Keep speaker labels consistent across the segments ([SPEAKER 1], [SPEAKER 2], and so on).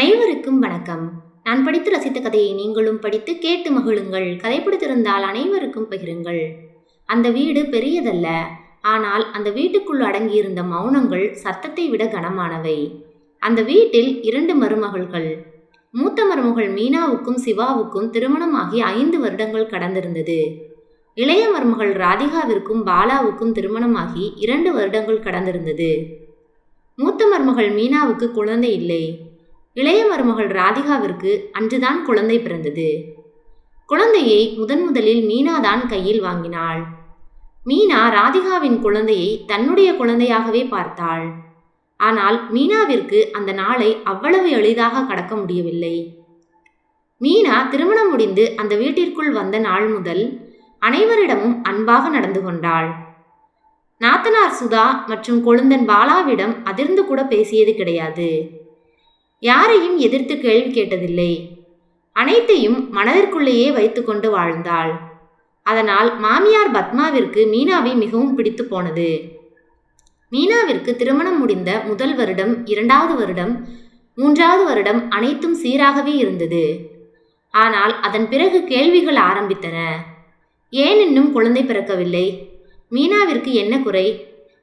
[SPEAKER 1] அனைவருக்கும் வணக்கம். நான் படித்து ரசித்த கதையை நீங்களும் படித்து கேட்டு மகிழுங்கள். கதை பிடித்திருந்தால் அனைவருக்கும் பகிருங்கள். அந்த வீடு பெரியதல்ல, ஆனால் அந்த வீட்டுக்குள் அடங்கியிருந்த மௌனங்கள் சத்தத்தை விட கனமானவை. அந்த வீட்டில் 2 மருமகள்கள். மூத்த மருமகள் மீனாவுக்கும் சிவாவுக்கும் திருமணமாகி 5 வருடங்கள் கடந்திருந்தது. இளைய மருமகள் ராதிகாவிற்கும் பாலாவுக்கும் திருமணமாகி 2 வருடங்கள் கடந்திருந்தது. மூத்த மருமகள் மீனாவுக்கு குழந்தை இல்லை. இளைய மருமகள் ராதிகாவிற்கு அன்றுதான் குழந்தை பிறந்தது. குழந்தையை முதலில் மீனாதான் கையில் வாங்கினாள். மீனா ராதிகாவின் குழந்தையை தன்னுடைய குழந்தையாகவே பார்த்தாள். ஆனால் மீனாவிற்கு அந்த நாளை அவ்வளவு எளிதாக கடக்க முடியவில்லை. மீனா திருமணம் முடிந்து அந்த வீட்டிற்குள் வந்த நாள் முதல் அனைவரிடமும் அன்பாக நடந்து கொண்டாள். நாத்தனார் சுதா மற்றும் கொழுந்தன் பாலாவிடம் அதிர்ந்து கூட பேசியது கிடையாது. யாரையும் எதிர்த்து கேள்வி கேட்டதில்லை. அனைத்தையும் மனதிற்குள்ளேயே வைத்து கொண்டு வாழ்ந்தாள். அதனால் மாமியார் பத்மாவிற்கு மீனாவை மிகவும் பிடித்து போனது. மீனாவிற்கு திருமணம் முடிந்த முதல் வருடம், 2வது வருடம், 3வது வருடம் அனைத்தும் சீராகவே இருந்தது. ஆனால் அதன் பிறகு கேள்விகள் ஆரம்பித்தன. ஏன் இன்னும் குழந்தை பிறக்கவில்லை? மீனாவிற்கு என்ன குறை?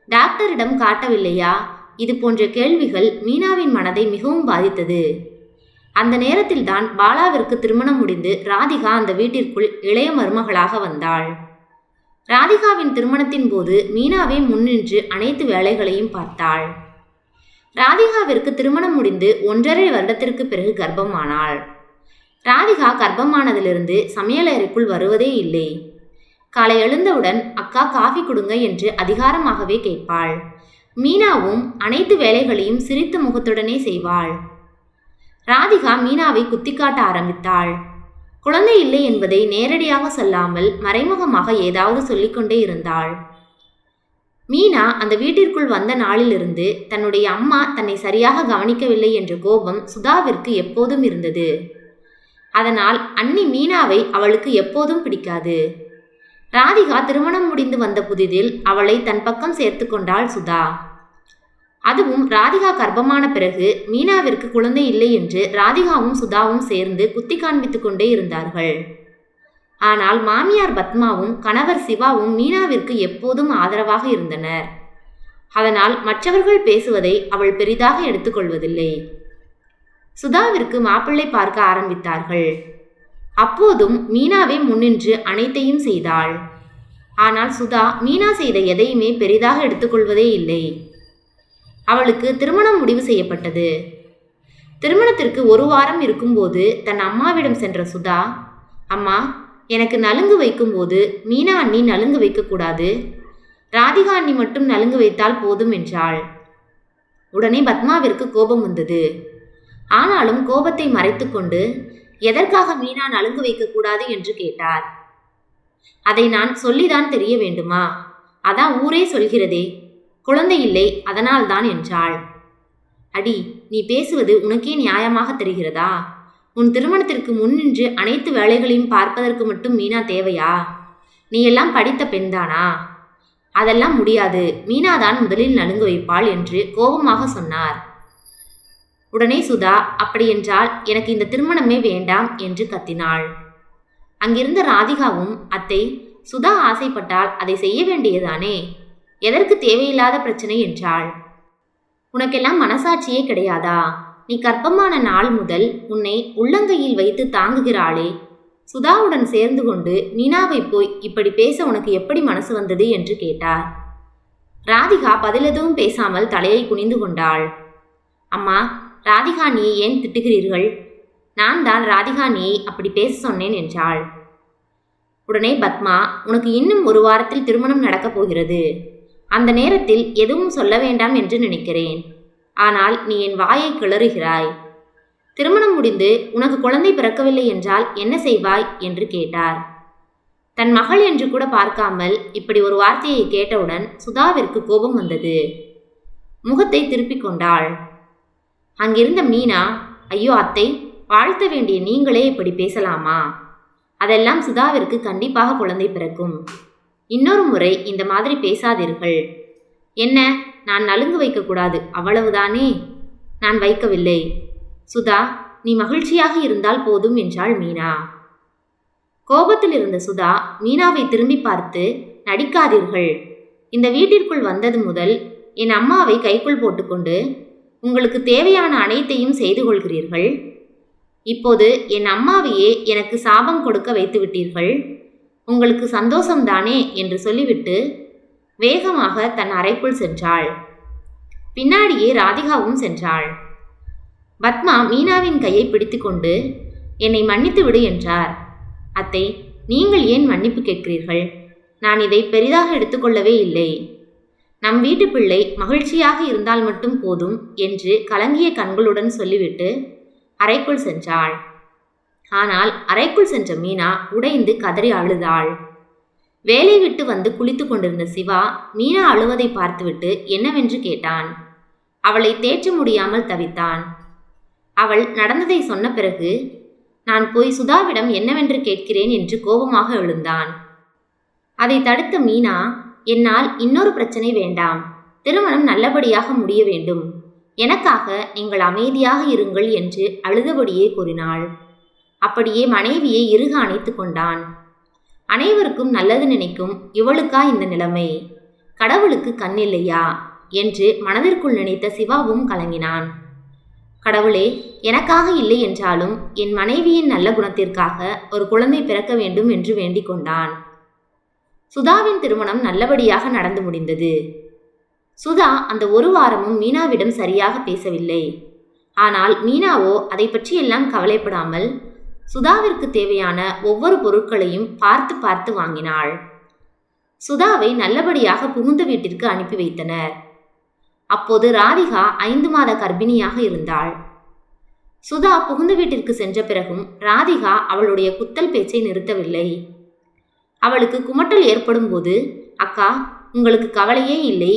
[SPEAKER 1] டாக்டரிடம் காட்டவில்லையா? இது போன்ற கேள்விகள் மீனாவின் மனதை மிகவும் பாதித்தது. அந்த நேரத்தில்தான் பாலாவிற்கு திருமணம் முடிந்து ராதிகா அந்த வீட்டிற்குள் இளைய மருமகளாக வந்தாள். ராதிகாவின் திருமணத்தின் போது மீனாவே முன்னின்று அனைத்து வேலைகளையும் பார்த்தாள். ராதிகாவிற்கு திருமணம் முடிந்து 1.5 வருடத்திற்கு பிறகு கர்ப்பமானாள். ராதிகா கர்ப்பமானதிலிருந்து சமையலறைக்குள் வருவதே இல்லை. காலை எழுந்தவுடன் அக்கா காஃபி கொடுங்க என்று அதிகாரமாகவே கேட்பாள். மீனாவும் அனைத்து வேலைகளையும் சிரித்த முகத்துடனே செய்வாள். ராதிகா மீனாவை குத்திக்காட்ட ஆரம்பித்தாள். குழந்தை இல்லை என்பதை நேரடியாக சொல்லாமல் மறைமுகமாக ஏதாவது சொல்லிக்கொண்டே இருந்தாள். மீனா அந்த வீட்டிற்குள் வந்த நாளிலிருந்து தன்னுடைய அம்மா தன்னை சரியாக கவனிக்கவில்லை என்ற கோபம் சுதாவிற்கு எப்போதும் இருந்தது. அதனால் அண்ணி மீனாவை அவளுக்கு எப்போதும் பிடிக்காது. ராதிகா திருமணம் முடிந்து வந்த புதிதில் அவளை தன் பக்கம் சேர்த்து கொண்டாள் சுதா. அதுவும் ராதிகா கர்ப்பமான பிறகு மீனாவிற்கு குழந்தை இல்லை என்று ராதிகாவும் சுதாவும் சேர்ந்து குத்தி காண்பித்து கொண்டே இருந்தார்கள். ஆனால் மாமியார் பத்மாவும் கணவர் சிவாவும் மீனாவிற்கு எப்போதும் ஆதரவாக இருந்தனர். அதனால் மற்றவர்கள் பேசுவதை அவள் பெரிதாக எடுத்துக்கொள்வதில்லை. சுதாவிற்கு மாப்பிள்ளை பார்க்க ஆரம்பித்தார்கள். அப்போதும் மீனாவே முன்னின்று அனைத்தையும் செய்தாள். ஆனால் சுதா மீனா செய்த எதையுமே பெரிதாக எடுத்துக்கொள்வதே இல்லை. அவளுக்கு திருமணம் முடிவு செய்யப்பட்டது. திருமணத்திற்கு 1 வாரம் இருக்கும்போது தன் அம்மாவிடம் சென்ற சுதா, அம்மா, எனக்கு நலுங்கு வைக்கும்போது மீனா அண்ணி நலுங்கு வைக்கக்கூடாது, ராதிகா அண்ணி மட்டும் நலுங்கு வைத்தால் போதும் என்றாள். உடனே பத்மாவிற்கு கோபம் வந்தது. ஆனாலும் கோபத்தை மறைத்து கொண்டு எதற்காக மீனா நலுங்கு வைக்கக்கூடாது என்று கேட்டார். அதை நான் சொல்லிதான் தெரிய வேண்டுமா? அதான் ஊரே சொல்கிறதே, குழந்தை இல்லை அதனால்தான் என்றாள். அடி, நீ பேசுவது உனக்கே நியாயமாக தெரிகிறதா? உன் திருமணத்திற்கு முன்னின்று அனைத்து வேலைகளையும் பார்ப்பதற்கு மட்டும் மீனா தேவையா? நீ எல்லாம் படித்த பெண்தானா? அதெல்லாம் முடியாது, மீனாதான் முதலில் நலுங்கு வைப்பாள் என்று கோபமாக சொன்னார். உடனே சுதா, அப்படியென்றால் எனக்கு இந்த திருமணமே வேண்டாம் என்று கத்தினாள். அங்கிருந்த ராதிகாவும், அத்தை, சுதா ஆசைப்பட்டால் அதை செய்ய வேண்டியதானே, எதற்கு தேவையில்லாத பிரச்சனை என்றாள். உனக்கெல்லாம் மனசாட்சியே கிடையாதா? நீ கர்ப்பமான நாள் முதல் உன்னை உள்ளங்கையில் வைத்து தாங்குகிறாளே, சுதாவுடன் சேர்ந்து கொண்டு மீனாவை போய் இப்படி பேச உனக்கு எப்படி மனசு வந்தது என்று கேட்டார். ராதிகா பதில் எதுவும் பேசாமல் தலையை குனிந்து கொண்டாள். அம்மா, ராதிகா நீயை ஏன் திட்டுகிறீர்கள்? நான் தான் ராதிகா நீயை அப்படி பேச சொன்னேன் என்றாள். உடனே பத்மா, உனக்கு இன்னும் 1 வாரத்தில் திருமணம் நடக்கப் போகிறது. அந்த நேரத்தில் எதுவும் சொல்ல வேண்டாம் என்று நினைக்கிறேன். ஆனால் நீ என் வாயை கிளறுகிறாய். திருமணம் முடிந்து உனக்கு குழந்தை பிறக்கவில்லை என்றால் என்ன செய்வாய் என்று கேட்டார். தன் மகள் என்று கூட பார்க்காமல் இப்படி ஒரு வார்த்தையை கேட்டவுடன் சுதாவிற்கு கோபம் வந்தது. முகத்தை திருப்பிக் கொண்டாள். அங்கிருந்த மீனா, ஐயோ அத்தை, வாழ்த்த வேண்டிய நீங்களே இப்படி பேசலாமா? அதெல்லாம் சுதாவிற்கு கண்டிப்பாக குழந்தை பிறக்கும். இன்னொரு முறை இந்த மாதிரி பேசாதீர்கள். என்ன, நான் நலுங்கு வைக்கக்கூடாது அவ்வளவுதானே? நான் வைக்கவில்லை. சுதா, நீ மகிழ்ச்சியாக இருந்தால் போதும் என்றாள் மீனா. கோபத்தில் இருந்த சுதா மீனாவை திரும்பி பார்த்து, நடிக்காதீர்கள். இந்த வீட்டிற்குள் வந்தது முதல் என் அம்மாவை கைக்குள் போட்டுக்கொண்டு உங்களுக்கு தேவையான அனைத்தையும் செய்து கொள்கிறீர்கள். இப்போது என் அம்மாவையே எனக்கு சாபம் கொடுக்க வைத்து விட்டீர்கள். உங்களுக்கு சந்தோஷம்தானே என்று சொல்லிவிட்டு வேகமாக தன் அறைக்குள் சென்றாள். பின்னாடியே ராதிகாவும் சென்றாள். பத்மா மீனாவின் கையை பிடித்துக்கொண்டு, என்னை மன்னித்து விடு என்றார். அத்தை, நீங்கள் ஏன் மன்னிப்பு கேட்கிறீர்கள்? நான் இதை பெரிதாக எடுத்துக்கொள்ளவே இல்லை. நம் வீட்டு பிள்ளை மகிழ்ச்சியாக இருந்தால் மட்டும் போதும் என்று கலங்கிய கண்களுடன் சொல்லிவிட்டு அறைக்குள் சென்றாள். ஆனால் அறைக்குள் சென்ற மீனா உடைந்து கதறி அழுதாள். வேலை விட்டு வந்து குளித்து கொண்டிருந்த சிவா மீனா அழுவதை பார்த்துவிட்டு என்னவென்று கேட்டான். அவளை தேற்ற முடியாமல் தவித்தான். அவள் நடந்ததை சொன்ன பிறகு, நான் போய் சுதாவிடம் என்னவென்று கேட்கிறேன் என்று கோபமாக எழுந்தான். அதை தடுத்த மீனா, என்னால் இன்னொரு பிரச்சனை வேண்டாம். திருமணம் நல்லபடியாக முடிய வேண்டும். எனக்காக நீங்கள் அமைதியாக இருங்கள் என்று அழுதபடியே கூறினாள். அப்படியே மனைவியை இறுக அணைத்து கொண்டான். அனைவருக்கும் நல்லது நினைக்கும் இவளுக்கா இந்த நிலைமை? கடவுளுக்கு கண் இல்லையா என்று மனதிற்குள் நினைத்த சிவாவும் கலங்கினான். கடவுளே, எனக்காக இல்லை என்றாலும் என் மனைவியின் நல்ல குணத்திற்காக ஒரு குழந்தை பிறக்க வேண்டும் என்று வேண்டிக் கொண்டான். சுதாவின் திருமணம் நல்லபடியாக நடந்து முடிந்தது. சுதா அந்த ஒரு வாரமும் மீனாவிடம் சரியாக பேசவில்லை. ஆனால் மீனாவோ அதை பற்றியெல்லாம் கவலைப்படாமல் சுதாவிற்கு தேவையான ஒவ்வொரு பொருட்களையும் பார்த்து பார்த்து வாங்கினாள். சுதாவை நல்லபடியாக புகுந்த வீட்டிற்கு அனுப்பி வைத்தனர். அப்போது ராதிகா 5 மாத கர்ப்பிணியாக இருந்தாள். சுதா புகுந்த வீட்டிற்கு சென்ற பிறகும் ராதிகா அவளுடைய குத்தல் பேச்சை நிறுத்தவில்லை. அவளுக்கு குமட்டல் ஏற்படும் போது, அக்கா, உங்களுக்கு கவலையே இல்லை,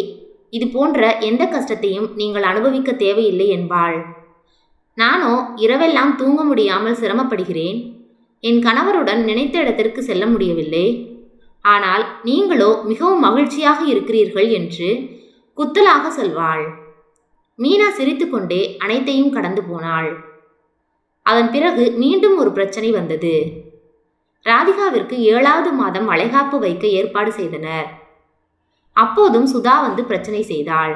[SPEAKER 1] இது போன்ற எந்த கஷ்டத்தையும் நீங்கள் அனுபவிக்க தேவையில்லை என்பாள். நானோ இரவெல்லாம் தூங்க முடியாமல் சிரமப்படுகிறேன். என் கணவருடன் நினைத்த இடத்திற்கு செல்ல முடியவில்லை. ஆனால் நீங்களோ மிகவும் மகிழ்ச்சியாக இருக்கிறீர்கள் என்று குத்தலாக சொல்வாள். மீனா சிரித்துக்கொண்டே அனைத்தையும் கடந்து போனாள். அதன் பிறகு மீண்டும் ஒரு பிரச்சனை வந்தது. ராதிகாவிற்கு 7வது மாதம் வளைகாப்பு வைக்க ஏற்பாடு செய்தனர். அப்போதும் சுதா வந்து பிரச்சனை செய்தாள்.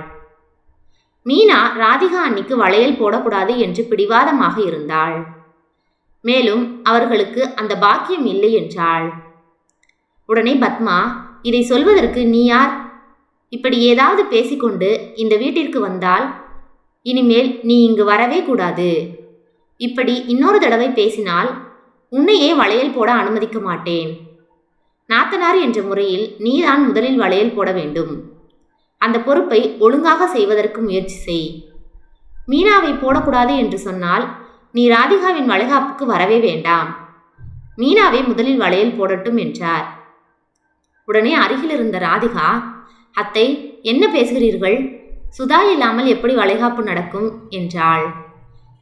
[SPEAKER 1] மீனா ராதிகா அன்னிக்கு வளையல் போடக்கூடாது என்று பிடிவாதமாக இருந்தாள். மேலும் அவர்களுக்கு அந்த பாக்கியம் இல்லை என்றாள். உடனே பத்மா, இதை சொல்வதற்கு நீ யார்? இப்படி ஏதாவது பேசிக்கொண்டு இந்த வீட்டிற்கு வந்தால் இனிமேல் நீ இங்கு வரவே கூடாது. இப்படி இன்னொரு தடவை பேசினால் உன்னையே வளையல் போட அனுமதிக்க மாட்டேன். நாத்தனார் என்ற முறையில் நீதான் முதலில் வளையல் போட வேண்டும். அந்த பொறுப்பை ஒழுங்காக செய்வதற்கு முயற்சி செய். மீனாவை போடக்கூடாது என்று சொன்னால் நீ ராதிகாவின் வளைகாப்புக்கு வரவே வேண்டாம். மீனாவை முதலில் வளையல் போடட்டும் என்றார். உடனே அருகில் இருந்த ராதிகா, அத்தை, என்ன பேசுகிறீர்கள்? சுதா இல்லாமல் எப்படி வளைகாப்பு நடக்கும் என்றாள்.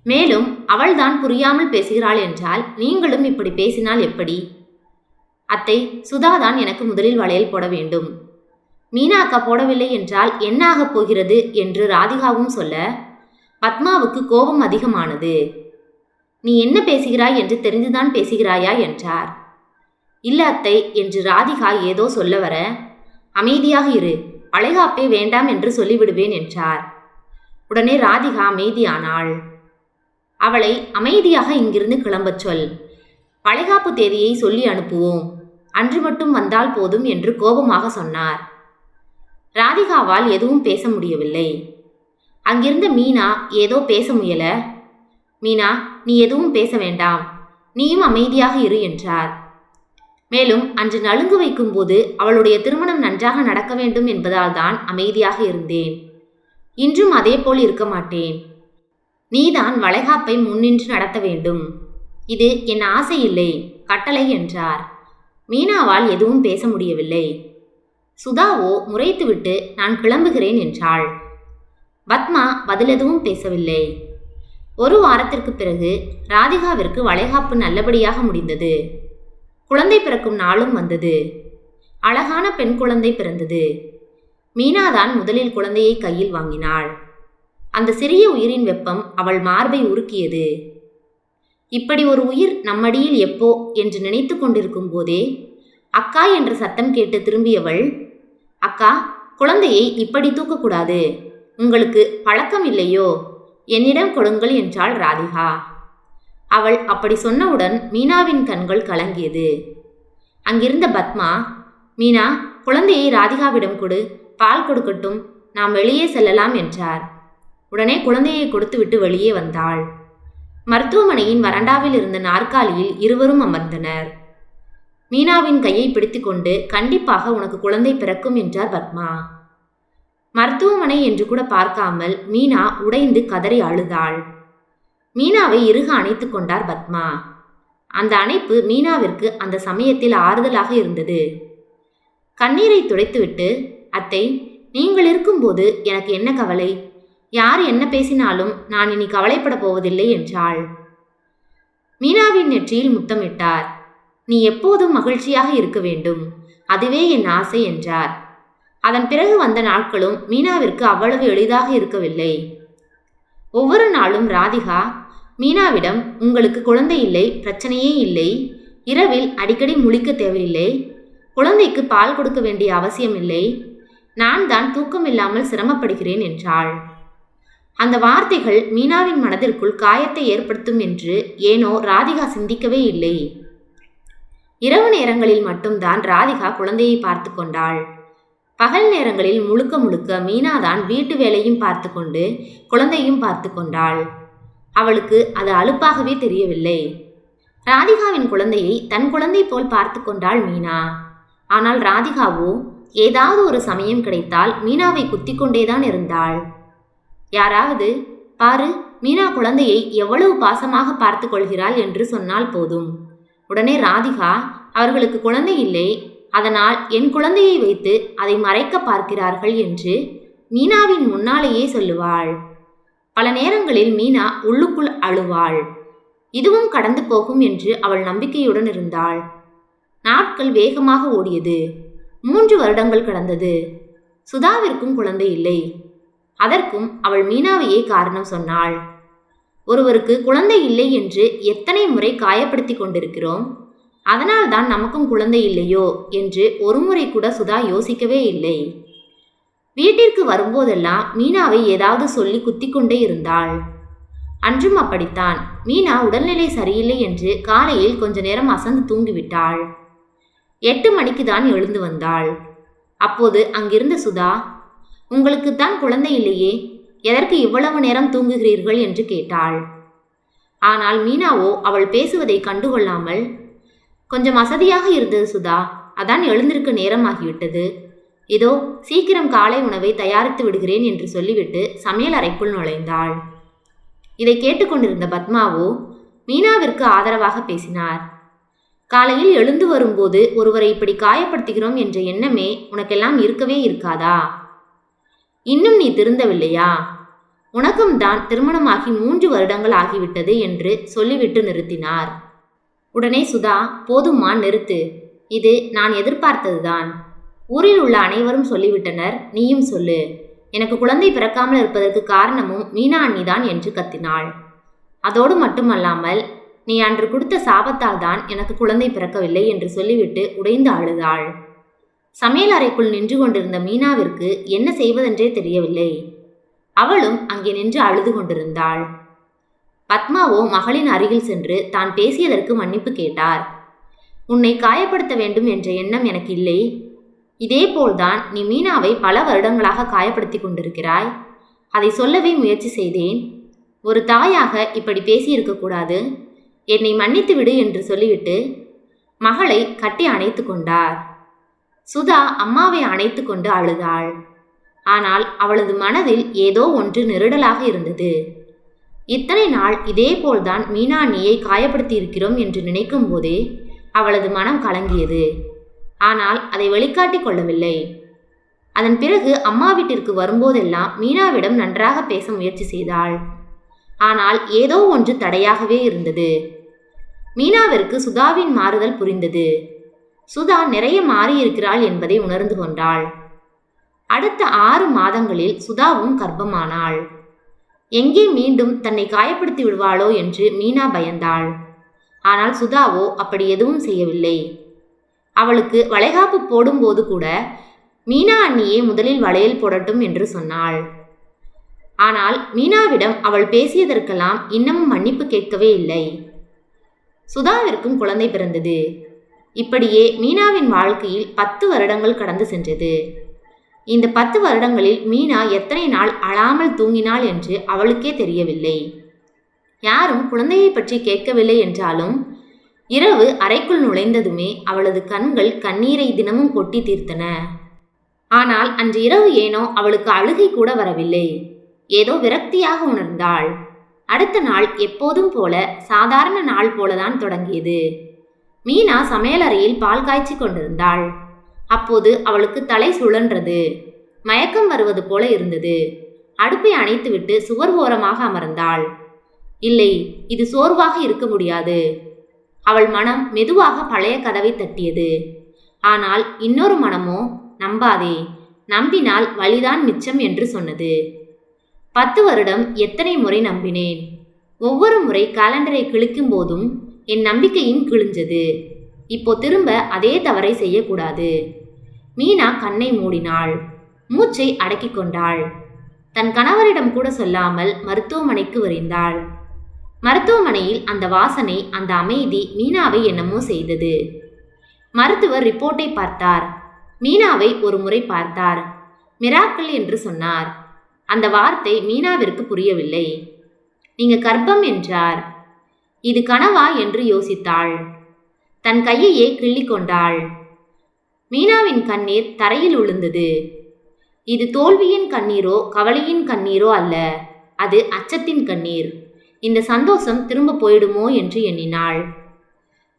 [SPEAKER 1] மேலும் அவள்தான் புரியாமல் பேசுகிறாள் என்றால் நீங்களும் இப்படி பேசினால் எப்படி? அத்தை, சுதாதான் எனக்கு முதலில் வளையல் போட வேண்டும். மீனா அக்கா போடவில்லை என்றால் என்ன ஆகப் போகிறது என்று ராதிகாவும் சொல்ல பத்மாவுக்கு கோபம் அதிகமானது. நீ என்ன பேசுகிறாய் என்று தெரிந்துதான் பேசுகிறாயா என்றார். இல்ல அத்தை என்று ராதிகா ஏதோ சொல்ல வர, அமைதியாக இரு, வளைகாப்பே வேண்டாம் என்று சொல்லிவிடுவேன் என்றார். உடனே ராதிகா அமைதியானாள். அவளை அமைதியாக இங்கிருந்து கிளம்பச் சொல். வளைகாப்பு தேதியை சொல்லி அனுப்புவோம். அன்று மட்டும் வந்தால் போதும் என்று கோபமாக சொன்னார். ராதிகாவால் எதுவும் பேச முடியவில்லை. அங்கிருந்த மீனா ஏதோ பேச முயல, மீனா, நீ எதுவும் பேச வேண்டாம், நீயும் அமைதியாக இரு என்றார். மேலும் அன்று நலுங்கு வைக்கும்போது அவளுடைய திருமணம் நன்றாக நடக்க வேண்டும் என்பதால் தான் அமைதியாக இருந்தேன். இன்றும் அதேபோல் இருக்க மாட்டேன். நீதான் வளைகாப்பை முன்னின்று நடத்த வேண்டும். இது என் ஆசை இல்லை, கட்டளை என்றார். மீனாவால் எதுவும் பேச முடியவில்லை. சுதாவோ முறைத்துவிட்டு நான் கிளம்புகிறேன் என்றாள். பத்மா பதில் எதுவும் பேசவில்லை. ஒரு வாரத்திற்கு பிறகு ராதிகாவிற்கு வளைகாப்பு நல்லபடியாக முடிந்தது. குழந்தை பிறக்கும் நாளும் வந்தது. அழகான பெண் குழந்தை பிறந்தது. மீனாதான் முதலில் குழந்தையை கையில் வாங்கினாள். அந்த சிறிய உயிரின் வெப்பம் அவள் மார்பை உருக்கியது. இப்படி ஒரு உயிர் நம்மடியில் எப்போ என்று நினைத்து கொண்டிருக்கும் போதே அக்கா என்ற சத்தம் கேட்டு திரும்பியவள், அக்கா, குழந்தையை இப்படி தூக்கக்கூடாது, உங்களுக்கு பழக்கம் இல்லையோ, என்னிடம் கொடுங்கள் என்றாள் ராதிகா. அவள் அப்படி சொன்னவுடன் மீனாவின் கண்கள் கலங்கியது. அங்கிருந்த பத்மா, மீனா, குழந்தையை ராதிகாவிடம் கொடு, பால் கொடுக்கட்டும், நாம் வெளியே செல்லலாம் என்றார். உடனே குழந்தையை கொடுத்துவிட்டு வெளியே வந்தாள். மருத்துவமனையின் வராண்டாவில் இருந்த நாற்காலியில் இருவரும் அமர்ந்தனர். மீனாவின் கையை பிடித்துக்கொண்டு, கண்டிப்பாக உனக்கு குழந்தை பிறக்கும் என்றார் பத்மா. மருத்துவமனை என்று கூட பார்க்காமல் மீனா உடைந்து கதறி அழுதாள். மீனாவை இறுக அணைத்து கொண்டார் பத்மா. அந்த அணைப்பு மீனாவிற்கு அந்த சமயத்தில் ஆறுதலாக இருந்தது. கண்ணீரை துடைத்துவிட்டு, அத்தை, நீங்கள் இருக்கும்போது எனக்கு என்ன கவலை, யார் என்ன பேசினாலும் நான் இனி கவலைப்பட போவதில்லை என்றாள். மீனாவின் நெற்றியில் முத்தமிட்டார். நீ எப்போதும் மகிழ்ச்சியாக இருக்க வேண்டும், அதுவே என் ஆசை என்றார். அதன் பிறகு வந்த நாட்களும் மீனாவிற்கு அவ்வளவு எளிதாக இருக்கவில்லை. ஒவ்வொரு நாளும் ராதிகா மீனாவிடம், உங்களுக்கு குழந்தை இல்லை, பிரச்சனையே இல்லை, இரவில் அடிக்கடி முழிக்க தேவையில்லை, குழந்தைக்கு பால் கொடுக்க வேண்டிய அவசியம் இல்லை, நான் தான் தூக்கமில்லாமல் சிரமப்படுகிறேன் என்றாள். அந்த வார்த்தைகள் மீனாவின் மனதிற்குள் காயத்தை ஏற்படுத்தும் என்று ஏனோ ராதிகா சிந்திக்கவே இல்லை. இரவு நேரங்களில் மட்டும்தான் ராதிகா குழந்தையை பார்த்து கொண்டாள். பகல் நேரங்களில் முழுக்க முழுக்க மீனாதான் வீட்டு வேலையும் பார்த்து கொண்டு குழந்தையும் பார்த்து கொண்டாள். அவளுக்கு அது அலுப்பாகவே தெரியவில்லை. ராதிகாவின் குழந்தையை தன் குழந்தை போல் பார்த்து கொண்டாள் மீனா. ஆனால் ராதிகாவோ ஏதாவது ஒரு சமயம் கிடைத்தால் மீனாவை குத்தி கொண்டேதான் இருந்தாள். யாராவது, பாரு, மீனா குழந்தையை எவ்வளவு பாசமாக பார்த்து கொள்கிறாள் என்று சொன்னால் போதும், உடனே ராதிகா, அவர்களுக்கு குழந்தை இல்லை, அதனால் என் குழந்தையை வைத்து அதை மறைக்க பார்க்கிறார்கள் என்று மீனாவின் முன்னாலேயே சொல்லுவாள். பல நேரங்களில் மீனா உள்ளுக்குள் அழுவாள். இதுவும் கடந்து போகும் என்று அவள் நம்பிக்கையுடன் இருந்தாள். நாட்கள் வேகமாக ஓடியது. 3 வருடங்கள் கடந்தது. சுதாவிற்கும் குழந்தை இல்லை. அதற்கும் அவள் மீனாவையே காரணம் சொன்னாள். ஒருவருக்கு குழந்தை இல்லை என்று எத்தனை முறை காயப்படுத்தி கொண்டிருக்கிறோம், அதனால்தான் நமக்கும் குழந்தை இல்லையோ என்று ஒருமுறை கூட சுதா யோசிக்கவே இல்லை. வீட்டிற்கு வரும்போதெல்லாம் மீனாவை ஏதாவது சொல்லி குத்திக்கொண்டே இருந்தாள். அன்றும் அப்படித்தான். மீனா உடல்நிலை சரியில்லை என்று காலையில் கொஞ்ச நேரம் அசந்து தூங்கிவிட்டாள். 8 மணிக்கு தான் எழுந்து வந்தாள். அப்போது அங்கிருந்த சுதா, உங்களுக்குத்தான் குழந்தை இல்லையே, எதற்கு இவ்வளவு நேரம் தூங்குகிறீர்கள் என்று கேட்டாள். ஆனால் மீனாவோ அவள் பேசுவதை கண்டுகொள்ளாமல், கொஞ்சம் அசதியாக இருந்தது சுதா, அதான் எழுந்திருக்க நேரமாகிவிட்டது, இதோ சீக்கிரம் காலை உணவை தயாரித்து விடுகிறேன் என்று சொல்லிவிட்டு சமையல் அறைக்குள் நுழைந்தாள். இதை கேட்டுக்கொண்டிருந்த பத்மாவோ மீனாவிற்கு ஆதரவாக பேசினார். காலையில் எழுந்து வரும்போது ஒருவரை இப்படி காயப்படுத்துகிறோம் என்ற எண்ணமே உனக்கெல்லாம் இருக்கவே இருக்காதா? இன்னும் நீ திருந்தவில்லையா? உனக்கும் தான் திருமணமாகி 3 வருடங்கள் ஆகிவிட்டது என்று சொல்லிவிட்டு நிறுத்தினார். உடனே சுதா, போதும்மா, நிறுத்து, இது நான் எதிர்பார்த்ததுதான். ஊரில் உள்ள அனைவரும் சொல்லிவிட்டனர், நீயும் சொல்லு. எனக்கு குழந்தை பிறக்காமல் இருப்பதற்கு காரணமும் மீனா அண்ணிதான் என்று கத்தினாள். அதோடு மட்டுமல்லாமல், நீ அன்று கொடுத்த சாபத்தால் தான் எனக்கு குழந்தை பிறக்கவில்லை என்று சொல்லிவிட்டு உடைந்து அழுதாள். சமையல் அறைக்குள் நின்று கொண்டிருந்த மீனாவிற்கு என்ன செய்வதென்றே தெரியவில்லை. அவளும் அங்கே நின்று அழுது கொண்டிருந்தாள். பத்மாவோ மகளின் அருகில் சென்று தான் பேசியதற்கு மன்னிப்பு கேட்டார். உன்னை காயப்படுத்த வேண்டும் என்ற எண்ணம் எனக்கு இல்லை. இதேபோல்தான் நீ மீனாவை பல வருடங்களாக காயப்படுத்தி கொண்டிருக்கிறாய். அதை சொல்லவே முயற்சி செய்தேன். ஒரு தாயாக இப்படி பேசியிருக்கக்கூடாது. என்னை மன்னித்து விடு என்று சொல்லிவிட்டு மகளை கட்டி அணைத்து கொண்டார். சுதா அம்மாவை அணைத்து கொண்டு அழுதாள். ஆனால் அவளது மனதில் ஏதோ ஒன்று நெருடலாக இருந்தது. இத்தனை நாள் இதேபோல்தான் மீனா அண்ணியை காயப்படுத்தி இருக்கிறோம் என்று நினைக்கும் போதே அவளது மனம் கலங்கியது. ஆனால் அதை வெளிக்காட்டி கொள்ளவில்லை. அதன் பிறகு அம்மா வீட்டிற்கு வரும்போதெல்லாம் மீனாவிடம் நன்றாக பேச முயற்சி செய்தாள். ஆனால் ஏதோ ஒன்று தடையாகவே இருந்தது. மீனாவிற்கு சுதாவின் மாறுதல் புரிந்தது. சுதா நிறைய மாறியிருக்கிறாள் என்பதை உணர்ந்து கொண்டாள். அடுத்த 6 மாதங்களில் சுதாவும் கர்ப்பமானாள். எங்கே மீண்டும் தன்னை காயப்படுத்தி விடுவாளோ என்று மீனா பயந்தாள். ஆனால் சுதாவோ அப்படி எதுவும் செய்யவில்லை. அவளுக்கு வளைகாப்பு போடும்போது கூட மீனா அண்ணியே முதலில் வளையல் போடட்டும் என்று சொன்னாள். ஆனால் மீனாவிடம் அவள் பேசியதற்கெல்லாம் இன்னமும் மன்னிப்பு கேட்கவே இல்லை. சுதாவிற்கும் குழந்தை பிறந்தது. இப்படியே மீனாவின் வாழ்க்கையில் 10 வருடங்கள் கடந்து சென்றது. இந்த 10 வருடங்களில் மீனா எத்தனை நாள் அழாமல் தூங்கினாள் என்று அவளுக்கே தெரியவில்லை. யாரும் குழந்தையை பற்றி கேட்கவில்லை என்றாலும் இரவு அறைக்குள் நுழைந்ததுமே அவளது கண்கள் கண்ணீரை தினமும் கொட்டி தீர்த்தன. ஆனால் அன்று இரவு ஏனோ அவளுக்கு அழுகை கூட வரவில்லை. ஏதோ விரக்தியாக உணர்ந்தாள். அடுத்த நாள் எப்போதும் போல சாதாரண நாள் போலதான் தொடங்கியது. மீனா சமையலறையில் பால் காய்ச்சி கொண்டிருந்தாள். அப்போது அவளுக்கு தலை சுழன்றது. மயக்கம் வருவது போல இருந்தது. அடுப்பை அணைத்துவிட்டு சுவர் ஓரமாக அமர்ந்தாள். இல்லை, இது சோர்வாக இருக்க முடியாது. அவள் மனம் மெதுவாக பழைய கதவை தட்டியது. ஆனால் இன்னொரு மனமோ நம்பாதே, நம்பினால் வலிதான் மிச்சம் என்று சொன்னது. 10 வருடம் எத்தனை முறை நம்பினேன். ஒவ்வொரு முறை காலண்டரை கிழிக்கும் போதும் என் நம்பிக்கையும் கிழிஞ்சது. இப்போ திரும்ப அதே தவறை செய்யக்கூடாது. மீனா கண்ணை மூடினாள். மூச்சை அடக்கி கொண்டாள். தன் கணவரிடம் கூட சொல்லாமல் மருத்துவமனைக்கு விரைந்தாள். மருத்துவமனையில் அந்த வாசனை, அந்த அமைதி மீனாவை என்னமோ செய்தது. மருத்துவர் ரிப்போர்ட்டை பார்த்தார். மீனாவை ஒரு முறை பார்த்தார். மிராக்கிள் என்று சொன்னார். அந்த வார்த்தை மீனாவிற்கு புரியவில்லை. நீங்க கர்ப்பம் என்றார். இது கனவா என்று யோசித்தாள். தன் கையையே கிள்ளி கொண்டாள். மீனாவின் கண்ணீர் தரையில் விழுந்தது. இது தோல்வியின் கண்ணீரோ கவலையின் கண்ணீரோ அல்ல, அது அச்சத்தின் கண்ணீர். இந்த சந்தோஷம் திரும்ப போயிடுமோ என்று எண்ணினாள்.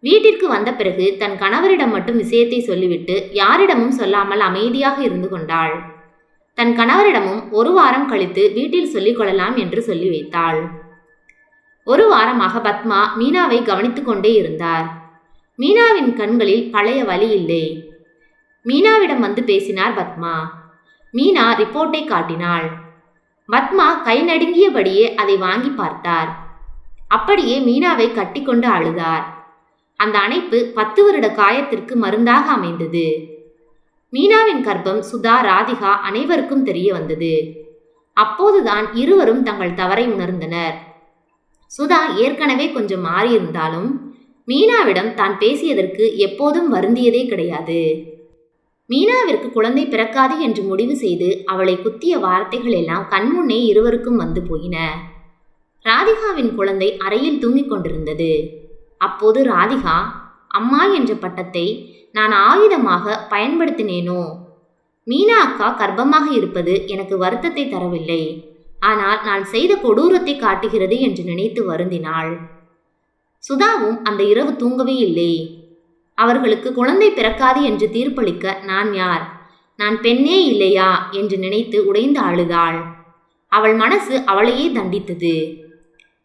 [SPEAKER 1] வீட்டிற்கு வந்த பிறகு தன் கணவரிடம் மட்டும் விஷயத்தை சொல்லிவிட்டு யாரிடமும் சொல்லாமல் அமைதியாக இருந்து கொண்டாள். தன் கணவரிடமும் 1 வாரம் கழித்து வீட்டில் சொல்லிக் கொள்ளலாம் என்று சொல்லி வைத்தாள். 1 வாரமாக பத்மா மீனாவை கவனித்துக் கொண்டே இருந்தார். மீனாவின் கண்களில் பழைய வலி இல்லை. மீனாவிடம் வந்து பேசினார் பத்மா. மீனா ரிப்போர்ட்டை காட்டினாள். பத்மா கை நடுங்கியபடியே அதை வாங்கி பார்த்தார். அப்படியே மீனாவை கட்டிக்கொண்டு அழுதார். அந்த அணைப்பு 10 வருட காயத்திற்கு மருந்தாக அமைந்தது. மீனாவின் கர்ப்பம் சுதா, ராதிகா அனைவருக்கும் தெரிய வந்தது. அப்போதுதான் இருவரும் தங்கள் தவறை உணர்ந்தனர். சுதா ஏற்கனவே கொஞ்சம் மாறியிருந்தாலும் மீனாவிடம் தான் பேசியதற்கு எப்போதும் வருந்தியதே கிடையாது. மீனாவிற்கு குழந்தை பிறக்காது என்று முடிவு செய்து அவளை குத்திய வார்த்தைகள் எல்லாம் கண்முன்னே இருவருக்கும் வந்து போயின. ராதிகாவின் குழந்தை அறையில் தூங்கிக் கொண்டிருந்தது. அப்போது ராதிகா, அம்மா என்ற பட்டத்தை நான் ஆயுதமாக பயன்படுத்தினேனோ? மீனா அக்கா கர்ப்பமாக இருப்பது எனக்கு வருத்தத்தை தரவில்லை, ஆனால் நான் செய்த கொடூரத்தை காட்டுகிறது என்று நினைத்து வருந்தினாள். சுதாவும் அந்த இரவு தூங்கவே இல்லை. அவர்களுக்கு குழந்தை பிறக்காது என்று தீர்ப்பளிக்க நான் யார்? நான் பெண்ணே இல்லையா என்று நினைத்து உடைந்து அழுதாள். அவள் மனசு அவளையே தண்டித்தது.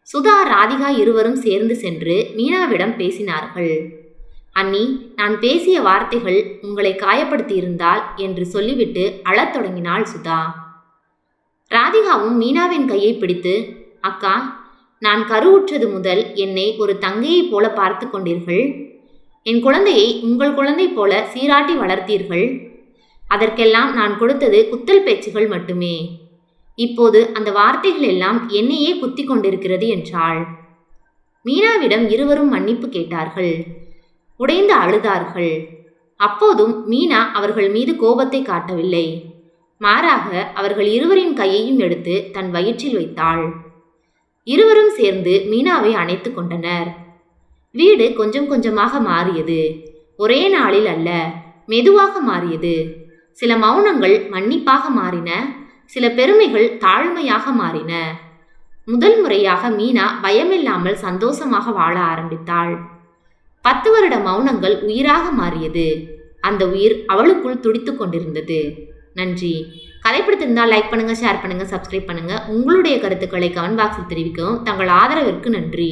[SPEAKER 1] சுதா, ராதிகா இருவரும் சேர்ந்து சென்று மீனாவிடம் பேசினார்கள். அண்ணி, நான் பேசிய வார்த்தைகள் உங்களை காயப்படுத்தியிருந்தால் என்று சொல்லிவிட்டு அழத் தொடங்கினாள் சுதா. ராதிகாவும் மீனாவின் கையை பிடித்து, அக்கா, நான் கருவுற்றது முதல் என்னை ஒரு தங்கையைப் போல பார்த்து கொண்டீர்கள். என் குழந்தையை உங்கள் குழந்தை போல சீராட்டி வளர்த்தீர்கள். அதற்கெல்லாம் நான் கொடுத்தது குத்தல் பேச்சுகள் மட்டுமே. இப்போது அந்த வார்த்தைகள் எல்லாம் என்னையே குத்தி கொண்டிருக்கிறது என்றாள். மீனாவிடம் இருவரும் மன்னிப்பு கேட்டார்கள். உடைந்து அழுதார்கள். அப்போதும் மீனா அவர்கள் மீது கோபத்தை காட்டவில்லை. மாறாக அவர்கள் இருவரின் கையையும் எடுத்து தன் வயிற்றில் வைத்தாள். இருவரும் சேர்ந்து மீனாவை அணைத்து கொண்டனர். வீடு கொஞ்சம் கொஞ்சமாக மாறியது. ஒரே நாளில் அல்ல, மெதுவாக மாறியது. சில மௌனங்கள் மன்னிப்பாக மாறின, சில பெருமைகள் தாழ்மையாக மாறின. முதல் முறையாக மீனா பயமில்லாமல் சந்தோஷமாக வாழ ஆரம்பித்தாள். 10 வருட மௌனங்கள் உயிராக மாறியது. அந்த உயிர் அவளுக்குள் துடித்து கொண்டிருந்தது. நன்றி. கதை பிடித்திருந்தால் லைக் பண்ணுங்க, ஷேர் பண்ணுங்க, சப்ஸ்கிரைப் பண்ணுங்க. உங்களுடைய கருத்துக்களை கமெண்ட் பாக்ஸில் தெரிவிக்கவும். தங்கள் ஆதரவிற்கு நன்றி.